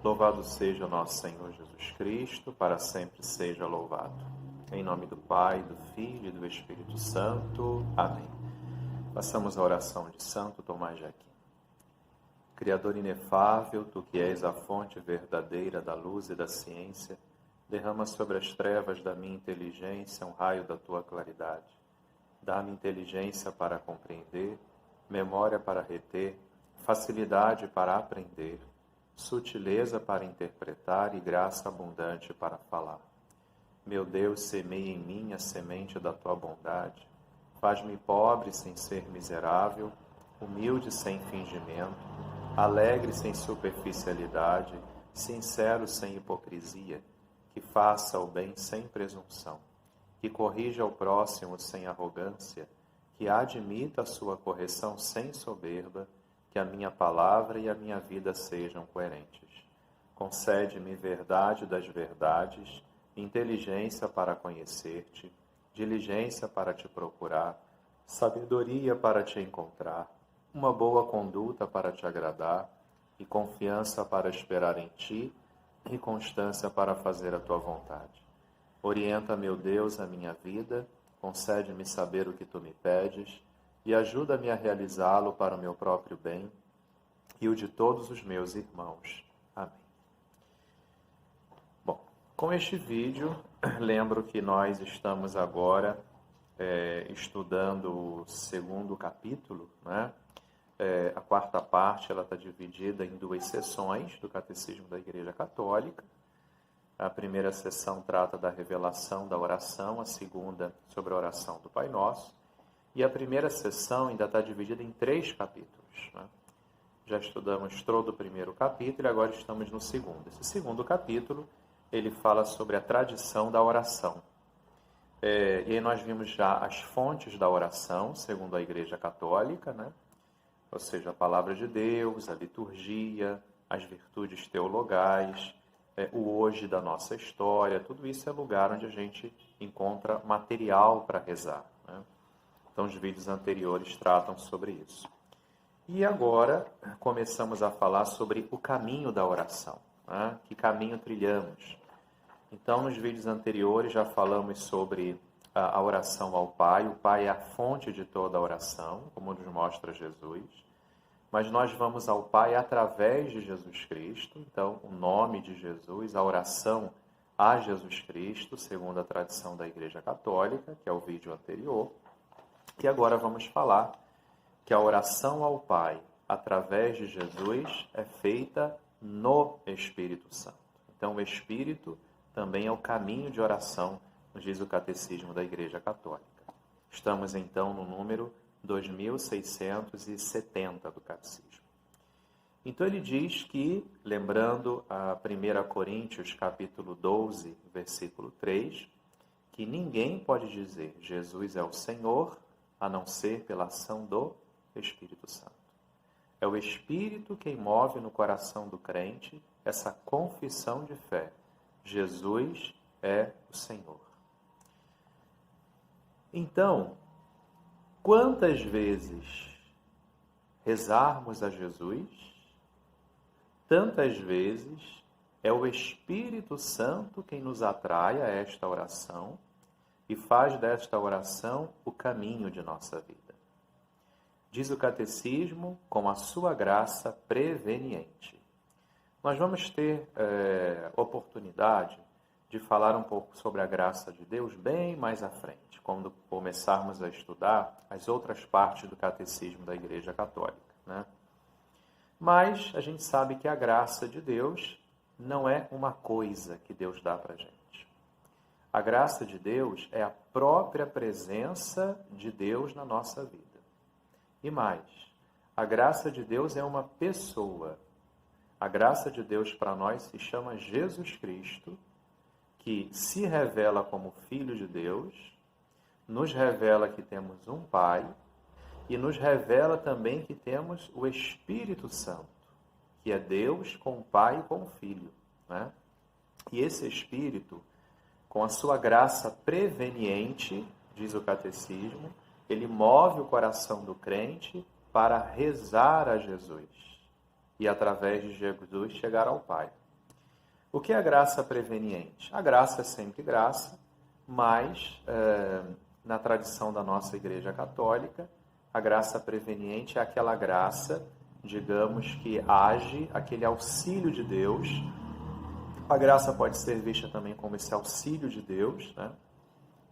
Louvado seja o nosso Senhor Jesus Cristo, para sempre seja louvado. Em nome do Pai, do Filho e do Espírito Santo. Amém. Façamos a oração de Santo Tomás de Aquino. Criador inefável, Tu que és a fonte verdadeira da luz e da ciência, derrama sobre as trevas da minha inteligência um raio da Tua claridade. Dá-me inteligência para compreender, memória para reter, facilidade para aprender, sutileza para interpretar e graça abundante para falar. Meu Deus, semeia em mim a semente da Tua bondade. Faz-me pobre sem ser miserável, humilde sem fingimento, alegre sem superficialidade, sincero sem hipocrisia, que faça o bem sem presunção, que corrija o próximo sem arrogância, que admita a sua correção sem soberba, que a minha palavra e a minha vida sejam coerentes. Concede-me verdade das verdades, inteligência para conhecer-te, diligência para te procurar, sabedoria para te encontrar, uma boa conduta para te agradar, e confiança para esperar em ti, e constância para fazer a tua vontade. Orienta, meu Deus, a minha vida, concede-me saber o que tu me pedes, e ajuda-me a realizá-lo para o meu próprio bem e o de todos os meus irmãos. Amém. Bom, com este vídeo, lembro que nós estamos agora estudando o segundo capítulo, né? A quarta parte ela está dividida em duas sessões do Catecismo da Igreja Católica. A primeira sessão trata da revelação da oração, a segunda sobre a oração do Pai Nosso. E a primeira sessão ainda está dividida em 3 capítulos, né? Já estudamos todo o primeiro capítulo e agora estamos no segundo. Esse segundo capítulo, ele fala sobre a tradição da oração. E aí nós vimos já as fontes da oração, segundo a Igreja Católica, né? Ou seja, a palavra de Deus, a liturgia, as virtudes teologais, o hoje da nossa história, tudo isso é lugar onde a gente encontra material para rezar, né? Então, os vídeos anteriores tratam sobre isso. E agora, começamos a falar sobre o caminho da oração, né? Que caminho trilhamos? Então, nos vídeos anteriores já falamos sobre a oração ao Pai. O Pai é a fonte de toda a oração, como nos mostra Jesus. Mas nós vamos ao Pai através de Jesus Cristo. Então, o nome de Jesus, a oração a Jesus Cristo, segundo a tradição da Igreja Católica, que é o vídeo anterior. E agora vamos falar que a oração ao Pai, através de Jesus, é feita no Espírito Santo. Então, o Espírito também é o caminho de oração, nos diz o Catecismo da Igreja Católica. Estamos, então, no número 2670 do Catecismo. Então, ele diz que, lembrando a 1 Coríntios, capítulo 12, versículo 3, que ninguém pode dizer Jesus é o Senhor, a não ser pela ação do Espírito Santo. É o Espírito quem move no coração do crente essa confissão de fé. Jesus é o Senhor. Então, quantas vezes rezarmos a Jesus, tantas vezes é o Espírito Santo quem nos atrai a esta oração e faz desta oração o caminho de nossa vida. Diz o Catecismo, com a sua graça preveniente. Nós vamos ter oportunidade de falar um pouco sobre a graça de Deus bem mais à frente, quando começarmos a estudar as outras partes do Catecismo da Igreja Católica, né? Mas a gente sabe que a graça de Deus não é uma coisa que Deus dá para a gente. A graça de Deus é a própria presença de Deus na nossa vida. E mais, a graça de Deus é uma pessoa. A graça de Deus para nós se chama Jesus Cristo, que se revela como Filho de Deus, nos revela que temos um Pai e nos revela também que temos o Espírito Santo, que é Deus com o Pai e com o Filho, né? E esse Espírito, com a sua graça preveniente, diz o Catecismo, ele move o coração do crente para rezar a Jesus e, através de Jesus, chegar ao Pai. O que é a graça preveniente? A graça é sempre graça, mas na tradição da nossa Igreja Católica, a graça preveniente é aquela graça, digamos, que age, aquele auxílio de Deus. A graça pode ser vista também como esse auxílio de Deus, né?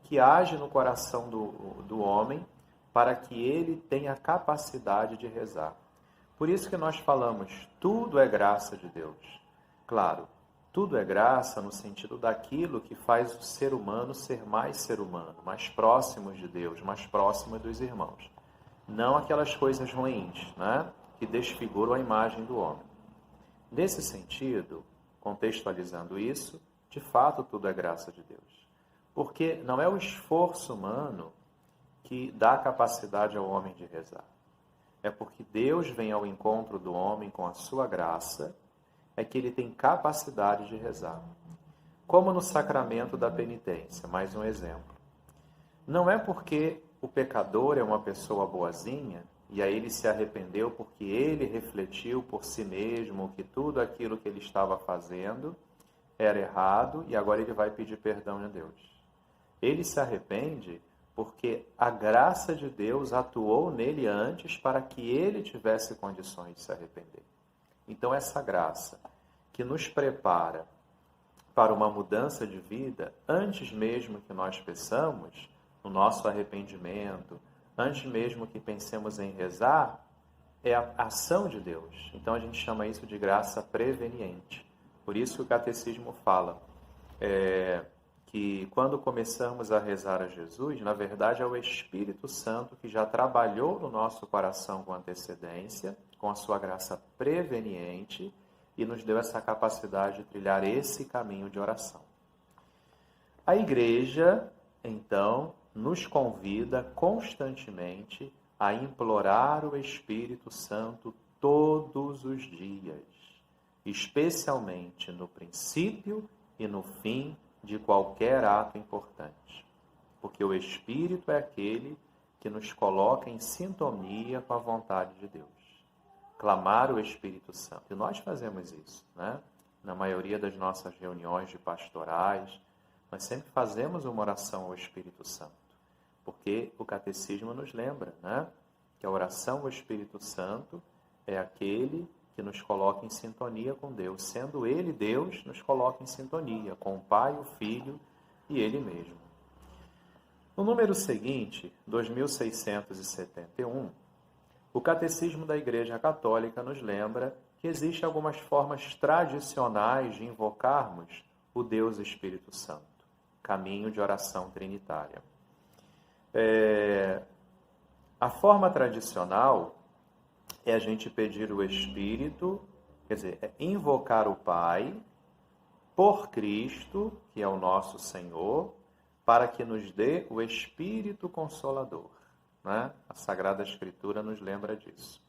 Que age no coração do homem para que ele tenha a capacidade de rezar. Por isso que nós falamos, tudo é graça de Deus. Claro, tudo é graça no sentido daquilo que faz o ser humano ser humano, mais próximos de Deus, mais próximos dos irmãos. Não aquelas coisas ruins, né, que desfiguram a imagem do homem. Nesse sentido, contextualizando isso, de fato tudo é graça de Deus. Porque não é o esforço humano que dá capacidade ao homem de rezar. É porque Deus vem ao encontro do homem com a sua graça, é que ele tem capacidade de rezar. Como no sacramento da penitência, mais um exemplo. Não é porque o pecador é uma pessoa boazinha, e aí ele se arrependeu porque ele refletiu por si mesmo que tudo aquilo que ele estava fazendo era errado, e agora ele vai pedir perdão a Deus. Ele se arrepende porque a graça de Deus atuou nele antes para que ele tivesse condições de se arrepender. Então, essa graça que nos prepara para uma mudança de vida, antes mesmo que nós peçamos, no nosso arrependimento, antes mesmo que pensemos em rezar, é a ação de Deus. Então, a gente chama isso de graça preveniente. Por isso que o Catecismo fala que quando começamos a rezar a Jesus, na verdade é o Espírito Santo que já trabalhou no nosso coração com antecedência, com a sua graça preveniente, e nos deu essa capacidade de trilhar esse caminho de oração. A Igreja, então, nos convida constantemente a implorar o Espírito Santo todos os dias, especialmente no princípio e no fim de qualquer ato importante, porque o Espírito é aquele que nos coloca em sintonia com a vontade de Deus. Clamar o Espírito Santo. E nós fazemos isso, né? Na maioria das nossas reuniões de pastorais, nós sempre fazemos uma oração ao Espírito Santo, porque o Catecismo nos lembra, né? Que a oração ao Espírito Santo é aquele que nos coloca em sintonia com Deus. Sendo Ele Deus, nos coloca em sintonia com o Pai, o Filho e Ele mesmo. No número seguinte, 2671, o Catecismo da Igreja Católica nos lembra que existem algumas formas tradicionais de invocarmos o Deus Espírito Santo, caminho de oração trinitária. A forma tradicional é a gente pedir o Espírito, quer dizer, é invocar o Pai por Cristo, que é o nosso Senhor, para que nos dê o Espírito Consolador, né? A Sagrada Escritura nos lembra disso.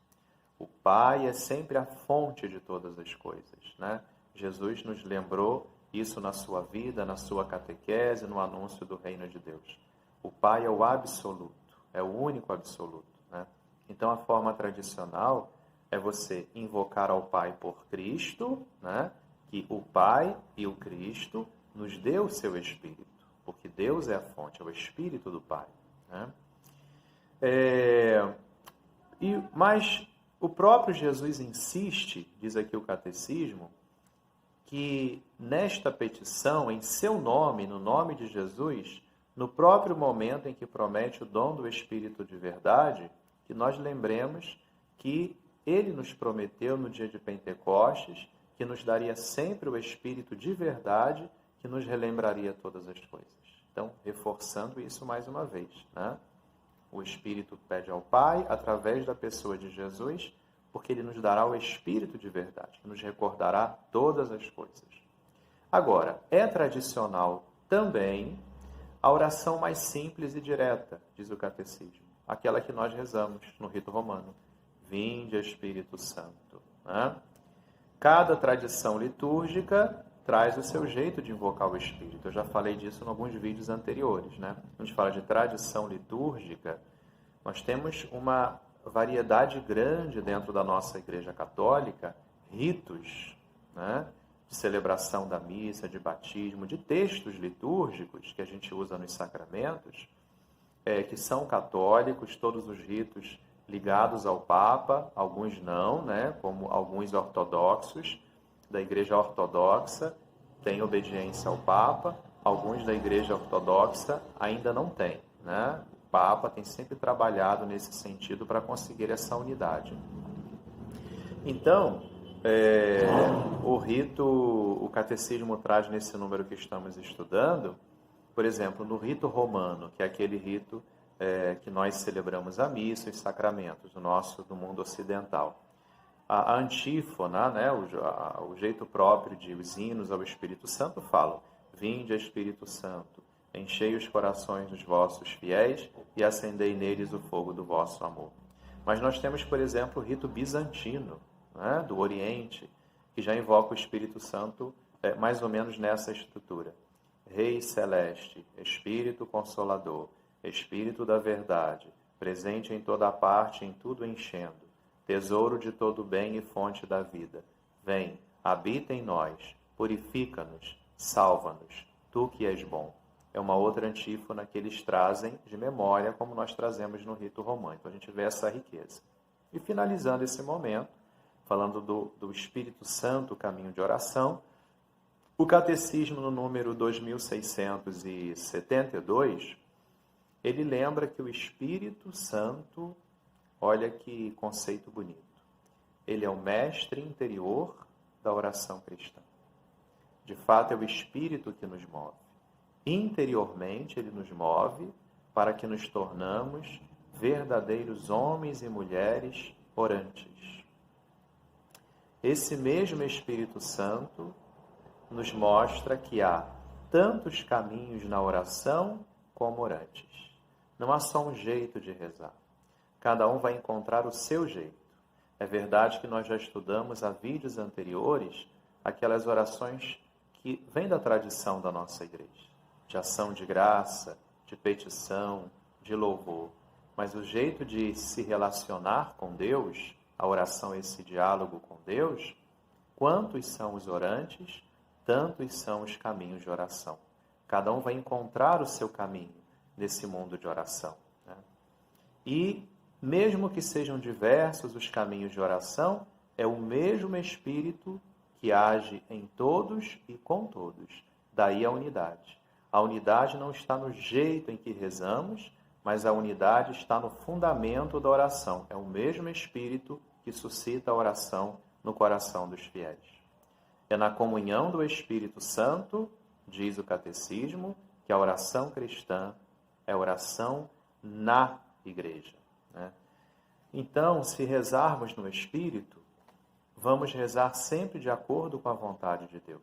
O Pai é sempre a fonte de todas as coisas, né? Jesus nos lembrou isso na sua vida, na sua catequese, no anúncio do Reino de Deus. O Pai é o absoluto, é o único absoluto, né? Então, a forma tradicional é você invocar ao Pai por Cristo, né? Que o Pai e o Cristo nos dê o seu Espírito, porque Deus é a fonte, é o Espírito do Pai, né? Mas o próprio Jesus insiste, diz aqui o Catecismo, que nesta petição, em seu nome, no nome de Jesus, no próprio momento em que promete o dom do Espírito de verdade, que nós lembremos que Ele nos prometeu no dia de Pentecostes que nos daria sempre o Espírito de verdade que nos relembraria todas as coisas. Então, reforçando isso mais uma vez, né? O Espírito pede ao Pai, através da pessoa de Jesus, porque Ele nos dará o Espírito de verdade, que nos recordará todas as coisas. Agora, é tradicional também a oração mais simples e direta, diz o Catecismo, aquela que nós rezamos no rito romano. Vinde, Espírito Santo. Né? Cada tradição litúrgica traz o seu jeito de invocar o Espírito. Eu já falei disso em alguns vídeos anteriores, né? Quando a gente fala de tradição litúrgica, nós temos uma variedade grande dentro da nossa Igreja Católica, ritos, né? de celebração da missa, de batismo, de textos litúrgicos que a gente usa nos sacramentos, que são católicos, todos os ritos ligados ao Papa, alguns não, né, como alguns ortodoxos da Igreja Ortodoxa têm obediência ao Papa, alguns da Igreja Ortodoxa ainda não têm, né? O Papa tem sempre trabalhado nesse sentido para conseguir essa unidade. Então, o catecismo traz nesse número que estamos estudando, por exemplo, no rito romano, que é aquele rito que nós celebramos a missa e os sacramentos do mundo ocidental. A antífona, né, o jeito próprio de os hinos ao Espírito Santo falam: Vinde, Espírito Santo, enchei os corações dos vossos fiéis e acendei neles o fogo do vosso amor. Mas nós temos, por exemplo, o rito bizantino, né, do Oriente, que já invoca o Espírito Santo mais ou menos nessa estrutura. Rei celeste, Espírito Consolador, Espírito da verdade, presente em toda parte, em tudo enchendo, tesouro de todo bem e fonte da vida. Vem, habita em nós, purifica-nos, salva-nos, tu que és bom. É uma outra antífona que eles trazem de memória, como nós trazemos no rito romano. Então a gente vê essa riqueza. E finalizando esse momento, falando do Espírito Santo, caminho de oração, o Catecismo, no número 2672, ele lembra que o Espírito Santo, olha que conceito bonito, ele é o mestre interior da oração cristã. De fato, é o Espírito que nos move. Interiormente, ele nos move para que nos tornamos verdadeiros homens e mulheres orantes. Esse mesmo Espírito Santo nos mostra que há tantos caminhos na oração como orantes. Não há só um jeito de rezar. Cada um vai encontrar o seu jeito. É verdade que nós já estudamos há vídeos anteriores aquelas orações que vêm da tradição da nossa igreja, de ação de graça, de petição, de louvor. Mas o jeito de se relacionar com Deus, a oração é esse diálogo com Deus, quantos são os orantes, tantos são os caminhos de oração. Cada um vai encontrar o seu caminho nesse mundo de oração, né? E, mesmo que sejam diversos os caminhos de oração, é o mesmo Espírito que age em todos e com todos. Daí a unidade. A unidade não está no jeito em que rezamos, mas a unidade está no fundamento da oração. É o mesmo Espírito que suscita a oração no coração dos fiéis. É na comunhão do Espírito Santo, diz o Catecismo, que a oração cristã é oração na igreja, né? Então, se rezarmos no Espírito, vamos rezar sempre de acordo com a vontade de Deus.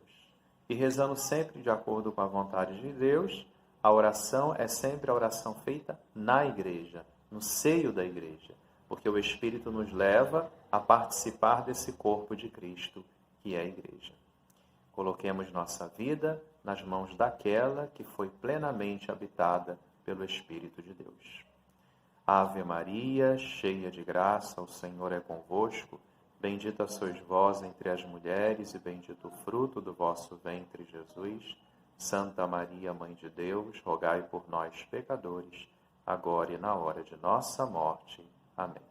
E rezando sempre de acordo com a vontade de Deus, a oração é sempre a oração feita na igreja, no seio da igreja, porque o Espírito nos leva a participar desse corpo de Cristo, que é a igreja. Coloquemos nossa vida nas mãos daquela que foi plenamente habitada pelo Espírito de Deus. Ave Maria, cheia de graça, o Senhor é convosco. Bendita sois vós entre as mulheres e bendito o fruto do vosso ventre, Jesus. Santa Maria, Mãe de Deus, rogai por nós, pecadores, agora e na hora de nossa morte. Amém.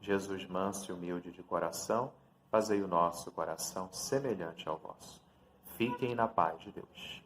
Jesus manso e humilde de coração, fazei o nosso coração semelhante ao vosso. Fiquem na paz de Deus.